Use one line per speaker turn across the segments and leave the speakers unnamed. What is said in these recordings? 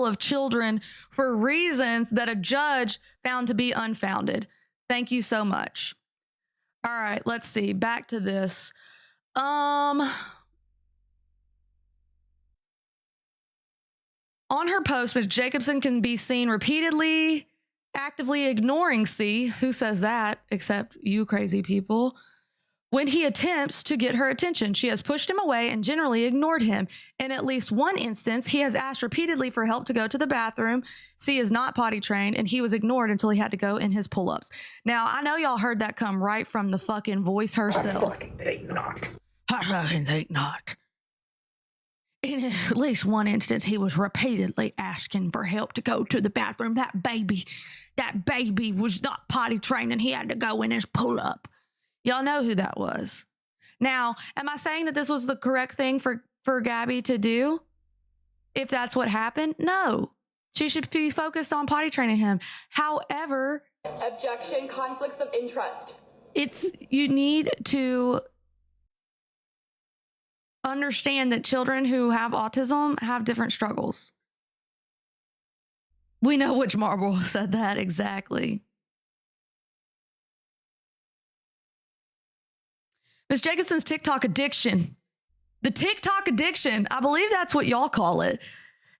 removal of children for reasons that a judge found to be unfounded. Thank you so much. All right, let's see. Back to this. On her post, Ms. Jacobson can be seen repeatedly actively ignoring C. Who says that except you crazy people? When he attempts to get her attention, she has pushed him away and generally ignored him. In at least one instance, he has asked repeatedly for help to go to the bathroom. C is not potty trained, and he was ignored until he had to go in his pull-ups. Now, I know y'all heard that come right from the fucking voice herself.
I fucking think not.
I fucking think not. In at least one instance, he was repeatedly asking for help to go to the bathroom. That baby was not potty trained, and he had to go in his pull-up. Y'all know who that was. Now, am I saying that this was the correct thing for Gabby to do? If that's what happened? No. She should be focused on potty training him. However...
Objection, conflicts of interest.
You need to understand that children who have autism have different struggles. We know which Marble said that exactly. Ms. Jacobson's TikTok addiction, the TikTok addiction, I believe that's what y'all call it,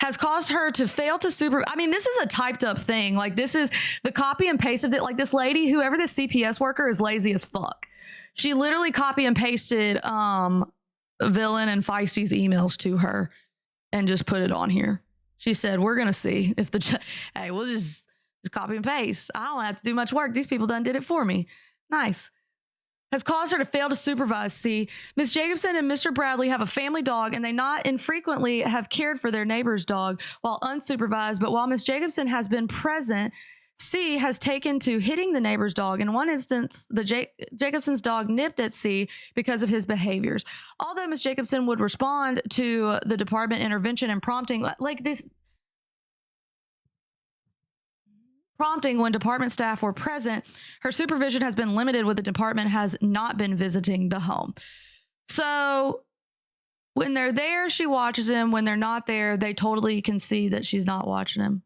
has caused her to fail to this is a typed up thing. Like, this is the copy and paste of it. Like, this lady, whoever this CPS worker, is lazy as fuck. She literally copy and pasted Villain and Feisty's emails to her and just put it on here. She said, we're going to see if hey, we'll just copy and paste. I don't have to do much work. These people done did it for me. Nice. Has caused her to fail to supervise. See, Ms. Jacobson and Mr. Bradley have a family dog, and they not infrequently have cared for their neighbor's dog while unsupervised. But while Ms. Jacobson has been present, C has taken to hitting the neighbor's dog. In one instance, Jacobson's dog nipped at C because of his behaviors. Although Ms. Jacobson would respond to the department intervention and prompting when department staff were present, her supervision has been limited when the department has not been visiting the home. So when they're there, she watches him. When they're not there, they totally can see that she's not watching him.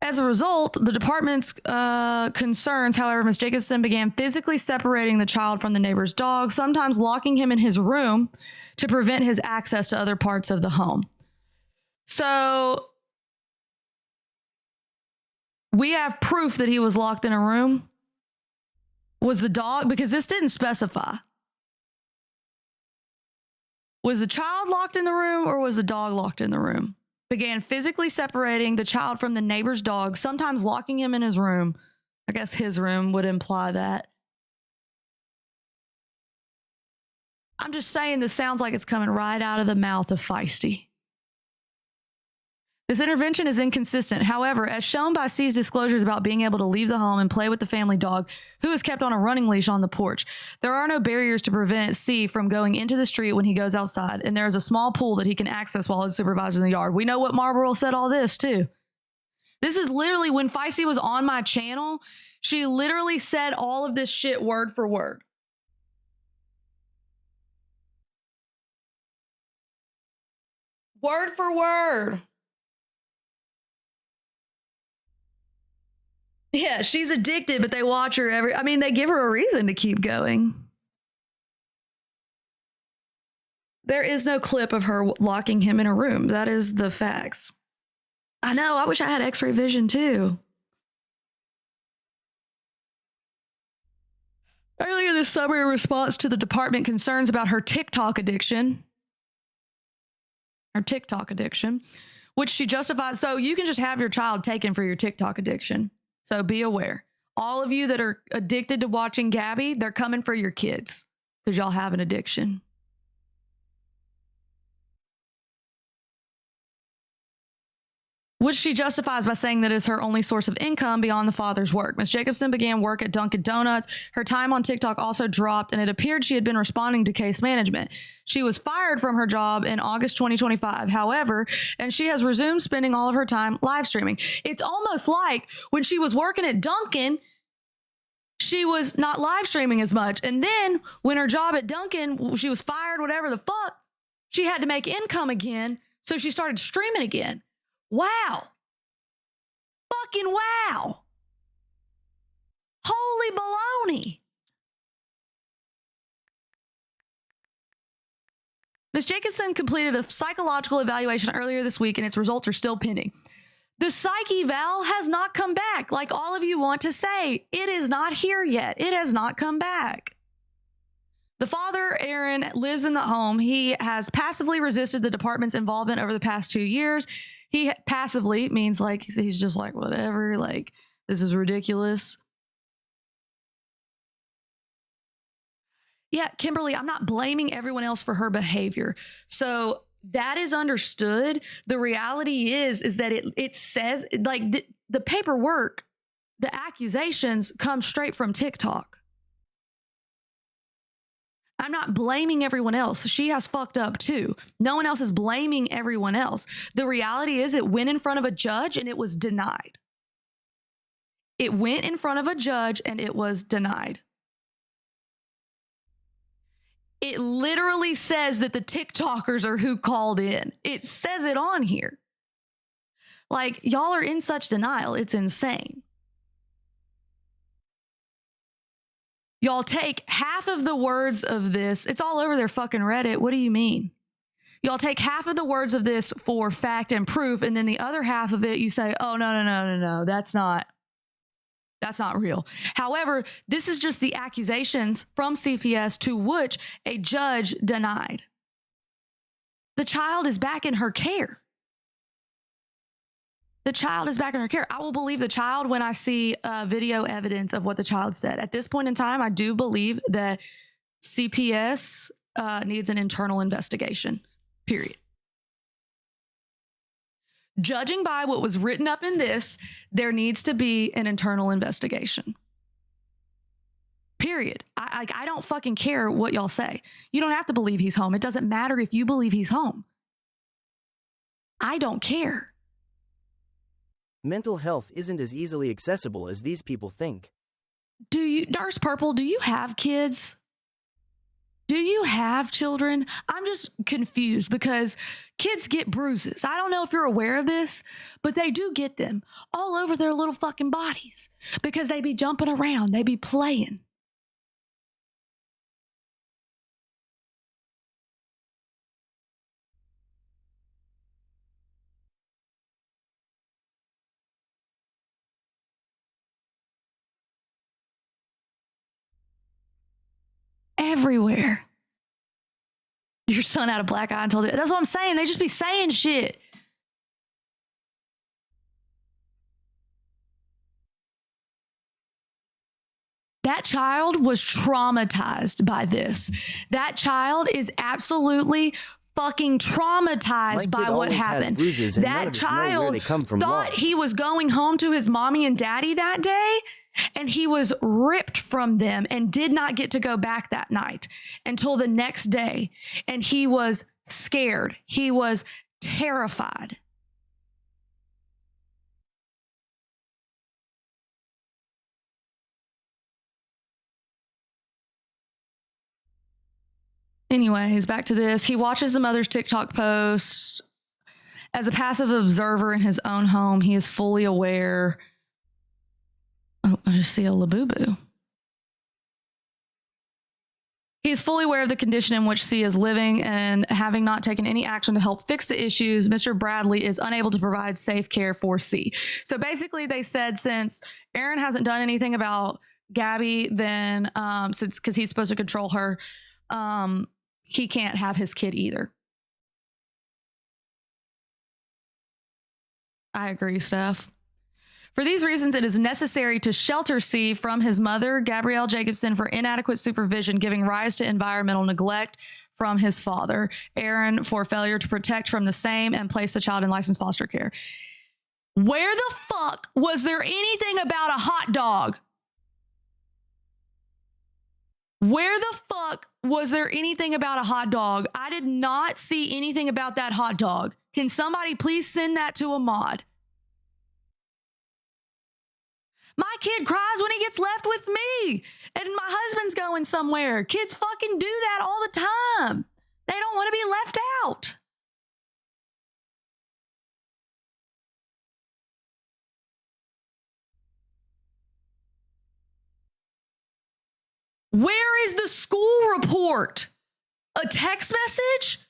As a result, the department's concerns, however, Ms. Jacobson began physically separating the child from the neighbor's dog, sometimes locking him in his room to prevent his access to other parts of the home. So we have proof that he was locked in a room. Was the dog, because this didn't specify. Was the child locked in the room or was the dog locked in the room? Began physically separating the child from the neighbor's dog, sometimes locking him in his room. I guess his room would imply that. I'm just saying this sounds like it's coming right out of the mouth of Feisty. This intervention is inconsistent. However, as shown by C's disclosures about being able to leave the home and play with the family dog, who is kept on a running leash on the porch, there are no barriers to prevent C from going into the street when he goes outside, and there is a small pool that he can access while he's supervised in the yard. We know what Marlboro said all this, too. This is literally, when Feisty was on my channel, she literally said all of this shit word for word. Word for word. Yeah, she's addicted, but they watch her they give her a reason to keep going. There is no clip of her locking him in a room. That is the facts. I know, I wish I had x-ray vision too. Earlier this summer, in response to the department concerns about her TikTok addiction, which she justified. So you can just have your child taken for your TikTok addiction. So be aware. All of you that are addicted to watching Gabby, they're coming for your kids because y'all have an addiction. Which she justifies by saying that is her only source of income beyond the father's work. Ms. Jacobson began work at Dunkin' Donuts. Her time on TikTok also dropped, and it appeared she had been responding to case management. She was fired from her job in August 2025, however, and she has resumed spending all of her time live streaming. It's almost like when she was working at Dunkin', she was not live streaming as much. And then when her job at Dunkin', she was fired, whatever the fuck, she had to make income again. So she started streaming again. Wow. Fucking wow. Holy baloney. Ms. Jacobson completed a psychological evaluation earlier this week, and its results are still pending. The psych eval has not come back, like all of you want to say. It is not here yet. It has not come back. The father, Aaron, lives in the home. He has passively resisted the department's involvement over the past 2 years. He passively means like he's just like, whatever, like, this is ridiculous. Yeah, Kimberly, I'm not blaming everyone else for her behavior. So that is understood. The reality is that it says, like, the paperwork, the accusations come straight from TikTok. I'm not blaming everyone else. She has fucked up too. No one else is blaming everyone else. The reality is it went in front of a judge and it was denied. It went in front of a judge and it was denied. It literally says that the TikTokers are who called in. It says it on here. Like, y'all are in such denial. It's insane. Y'all take half of the words of this. It's all over their fucking Reddit. What do you mean? Y'all take half of the words of this for fact and proof, and then the other half of it, you say, oh, no. That's not real. However, this is just the accusations from CPS to which a judge denied. The child is back in her care. The child is back in her care. I will believe the child when I see video evidence of what the child said. At this point in time, I do believe that CPS needs an internal investigation, period. Judging by what was written up in this, there needs to be an internal investigation. Period. I don't fucking care what y'all say. You don't have to believe he's home. It doesn't matter if you believe he's home. I don't care.
Mental health isn't as easily accessible as these people think.
Darce Purple, do you have kids? Do you have children? I'm just confused because kids get bruises. I don't know if you're aware of this, but they do get them all over their little fucking bodies because they be jumping around. They be playing. Everywhere. Your son had a black eye until that's what I'm saying. They just be saying shit. That child was traumatized by this. That child is absolutely fucking traumatized by what happened. That child thought he was going home to his mommy and daddy that day, and he was ripped from them and did not get to go back that night until the next day. And he was scared. He was terrified. Anyways, back to this. He watches the mother's TikTok posts. As a passive observer in his own home, he is fully aware. Oh, I just see a Labubu. He is fully aware of the condition in which C is living, and having not taken any action to help fix the issues, Mr. Bradley is unable to provide safe care for C. So basically they said since Aaron hasn't done anything about Gabby, then because he's supposed to control her, he can't have his kid either. I agree, Steph. For these reasons, it is necessary to shelter C from his mother, Gabrielle Jacobson, for inadequate supervision, giving rise to environmental neglect from his father, Aaron, for failure to protect from the same and place the child in licensed foster care. Where the fuck was there anything about a hot dog? Where the fuck was there anything about a hot dog? I did not see anything about that hot dog. Can somebody please send that to a mod? My kid cries when he gets left with me and my husband's going somewhere. Kids fucking do that all the time. They don't want to be left out. Where is the school report? A text message?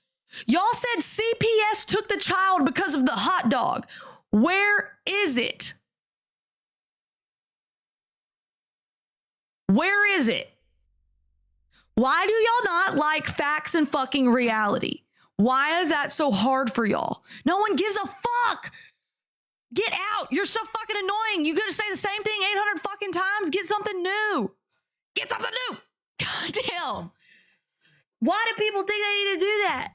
Y'all said CPS took the child because of the hot dog. Where is it? Where is it? Why do y'all not like facts and fucking reality? Why is that so hard for y'all? No one gives a fuck. Get out. You're so fucking annoying. You gotta say the same thing 800 fucking times. Get something new. Get something new. God damn. Why do people think they need to do that?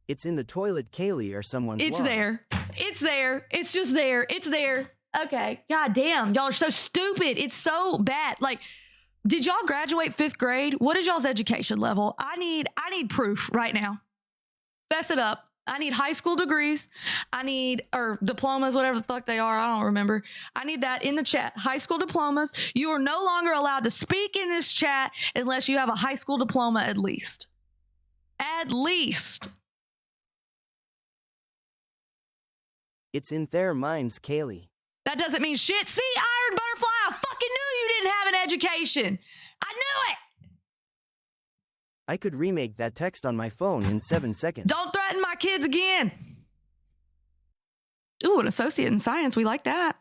It's in the toilet, Kaylee, or someone's
It's
log.
there. It's there. It's just there. It's there. Okay. God damn. Y'all are so stupid. It's so bad. Like, did y'all graduate 5th grade? What is y'all's education level? I need proof right now. Fess it up. I need high school degrees. Or diplomas, whatever the fuck they are. I don't remember. I need that in the chat. High school diplomas. You are no longer allowed to speak in this chat unless you have a high school diploma at least. At least.
It's in their minds, Kaylee.
That doesn't mean shit. See, Iron Butterfly, I fucking knew you didn't have an education. I knew it.
I could remake that text on my phone in 7 seconds.
Don't threaten my kids again. Ooh, an associate in science. We like that.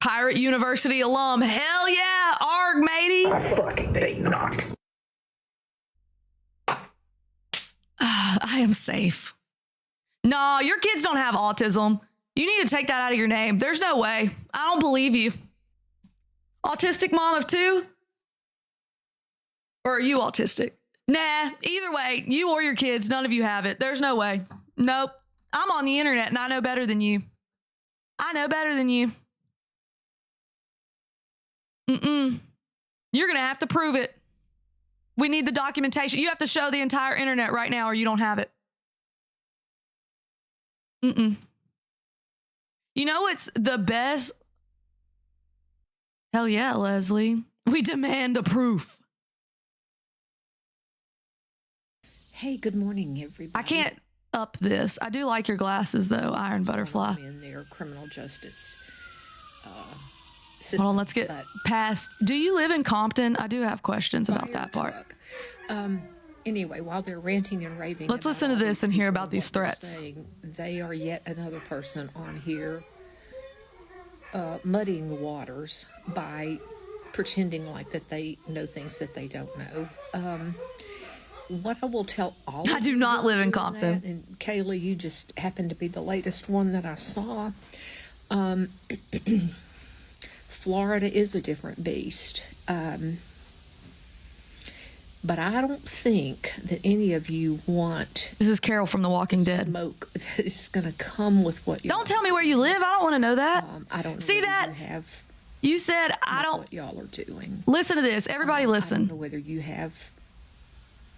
Pirate University alum. Hell yeah. Arg, matey.
I fucking think not.
I am safe. No, your kids don't have autism. You need to take that out of your name. There's no way. I don't believe you. Autistic mom of 2? Or are you autistic? Nah, either way, you or your kids, none of you have it. There's no way. Nope. I'm on the internet and I know better than you. I know better than you. You're going to have to prove it. We need the documentation. You have to show the entire internet right now or you don't have it. You know it's the best? Hell yeah, Leslie. We demand the proof.
Hey, good morning, everybody.
I can't up this. I do like your glasses, though, Iron Butterfly.
In their criminal justice
Hold on, let's get past. Do you live in Compton? I do have questions about
fire
that part.
truck. Anyway, while they're ranting and raving,
Let's
about
listen to
all
this
these
and hear
people
about
and
these
what they're
threats.
saying, they are yet another person on here muddying the waters by pretending like that they know things that they don't know. What I will tell all
I
of
do
you
not
who are
live in
doing
Compton.
that, and Kayla, you just happened to be the latest one that I saw. Florida is a different beast. But I don't think that any of you want
This is Carol from The Walking Dead.
smoke that is going to come with what you
Don't tell me where you live. I don't want to know that.
I don't know
See
whether
that?
you have
You said I don't.
what y'all are doing.
Listen to this. Everybody
I don't know
listen.
whether you have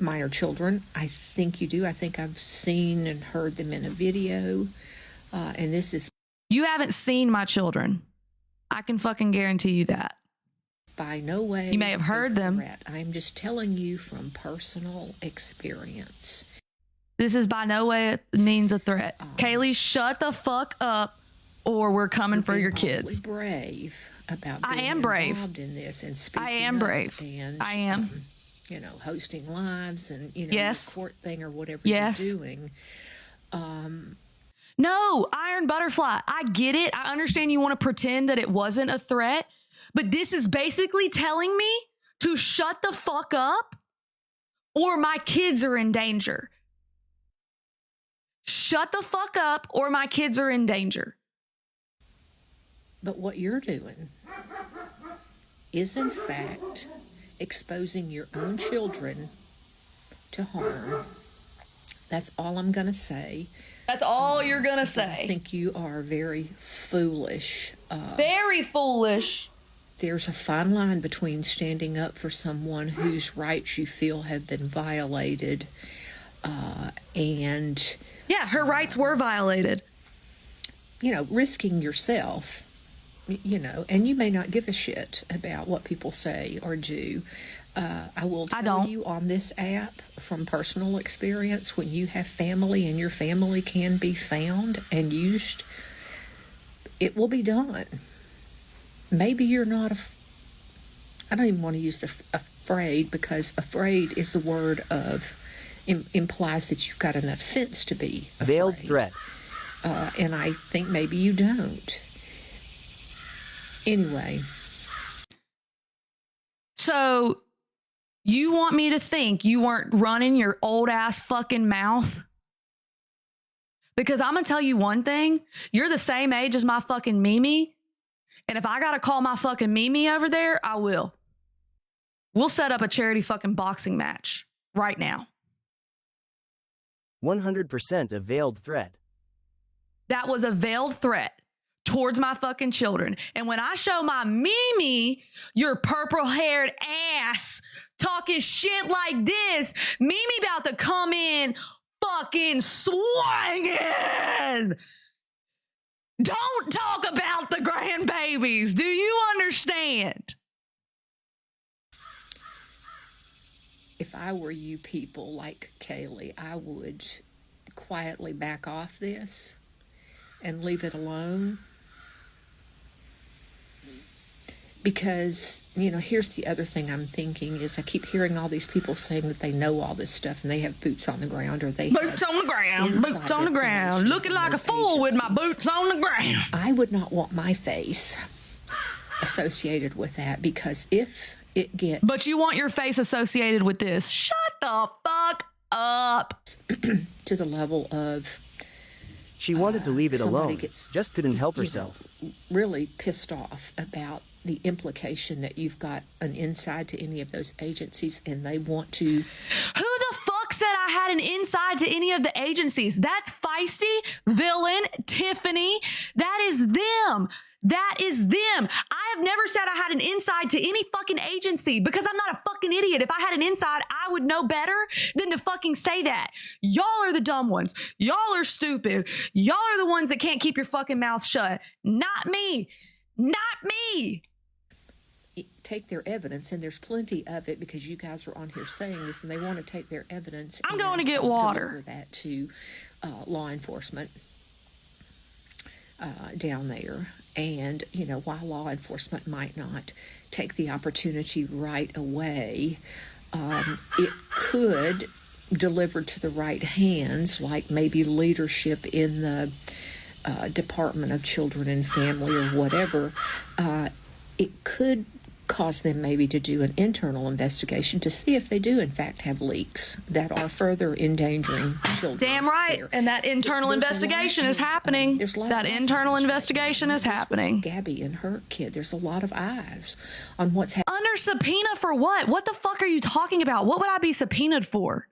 minor children. I think you do. I think I've seen and heard them in a video. And this is
You haven't seen my children. I can fucking guarantee you that.
by no way
You may have
a
heard them.
threat. I'm just telling you from personal experience.
This is by no way means a threat. Kaylee, shut the fuck up or we're coming for
Being
your
awfully
kids.
brave about
I
being
am brave.
involved in this and speaking
I am
up
brave.
and,
I am.
you know, hosting lives and, you know,
Yes.
your court thing or whatever
Yes.
you're doing.
No, Iron Butterfly, I get it. I understand you want to pretend that it wasn't a threat, but this is basically telling me to shut the fuck up or my kids are in danger. Shut the fuck up or my kids are in danger.
But what you're doing is, in fact, exposing your own children to harm. That's all I'm going to say.
That's all you're going to
I
say.
think you are very foolish.
Very foolish.
There's a fine line between standing up for someone whose rights you feel have been violated and,
Yeah, her rights were violated.
Risking yourself, and you may not give a shit about what people say or do. I will tell you on this app from personal experience, when you have family and your family can be found and used, it will be done. Maybe you're not, I don't even want to use the afraid, because afraid is the word of, implies that you've got enough sense to be afraid.
Veiled threat.
And I think maybe you don't. Anyway.
So you want me to think you weren't running your old ass fucking mouth? Because I'm going to tell you one thing. You're the same age as my fucking Mimi. And if I got to call my fucking Mimi over there, I will. We'll set up a charity fucking boxing match right now.
100% a veiled threat.
That was a veiled threat towards my fucking children. And when I show my Mimi, your purple-haired ass talking shit like this, Mimi about to come in fucking swinging. Don't talk about the grandbabies. Do you understand?
If I were you people like Kaylee, I would quietly back off this and leave it alone. Because, here's the other thing I'm thinking is I keep hearing all these people saying that they know all this stuff and they have boots on the ground, or they
boots on the ground, boots on the ground, looking like a fool with my boots on the ground.
I would not want my face associated with that, because if it gets...
But you want your face associated with this. Shut the fuck up.
to the level of...
She wanted to leave it alone,
gets,
just couldn't help herself.
Really pissed off about the implication that you've got an inside to any of those agencies, and they want to...
Who the fuck said I had an inside to any of the agencies? That's Feisty, Villain, Tiffany. That is them. That is them. I have never said I had an inside to any fucking agency, because I'm not a fucking idiot. If I had an inside, I would know better than to fucking say that. Y'all are the dumb ones. Y'all are stupid. Y'all are the ones that can't keep your fucking mouth shut. Not me. Not me.
Take their evidence, and there's plenty of it, because you guys are on here saying this, and they want to take their evidence.
I'm going to get water.
Deliver that to law enforcement down there. And, while law enforcement might not take the opportunity right away, it could, delivered to the right hands, like maybe leadership in the Department of Children and Family or whatever, it could cause them maybe to do an internal investigation to see if they do in fact have leaks that are further endangering children.
Damn right.
there.
And that internal investigation is happening. That internal investigation is happening.
Gabby and her kid, there's a lot of eyes on what's happening.
Under subpoena for what? What the fuck are you talking about? What would I be subpoenaed for?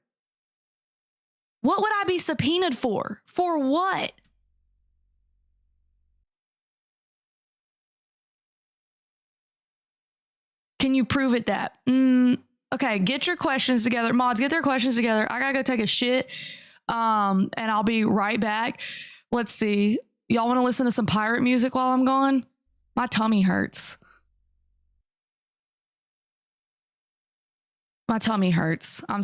What would I be subpoenaed for? For what? Can you prove it that? Okay, get your questions together. Mods, get their questions together. I gotta go take a shit. And I'll be right back. Let's see. Y'all want to listen to some pirate music while I'm gone? My tummy hurts. My tummy hurts. I'm